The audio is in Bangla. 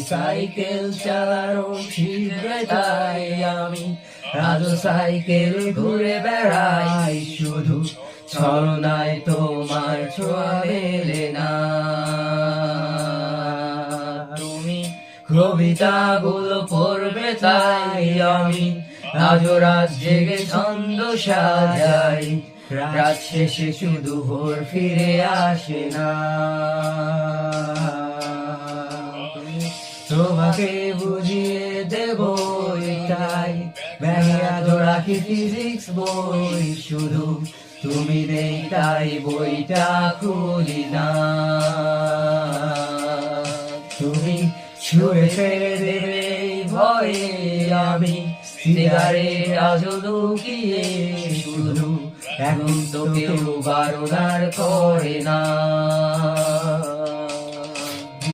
সাইকেল চালানো শিখবে তাই আমি আজও সাইকেল ঘুরে বেড়াই, শুধু ছলনায় তোমার ছোঁয়া মেলে না। তুমি কবিতাগুলো পড়বে তাই আমি আজও রাত জেগে ছন্দ সাজাই, রাত শেষে শুধু ভোর ফিরে আসে না। তোমাকে বুঝিয়ে দেব এটাই, ব্যাগে আজও রাখি ফিজিক্স বই, শুধু তুমি নেই তাই বইটা খুলি না। তুমি ছুঁড়ে ফেলে দেবে এই ভয়ে আমি সিগারেট আজও লুকিয়ে, শুধু এখন তো কেউ বারণ আর করে না।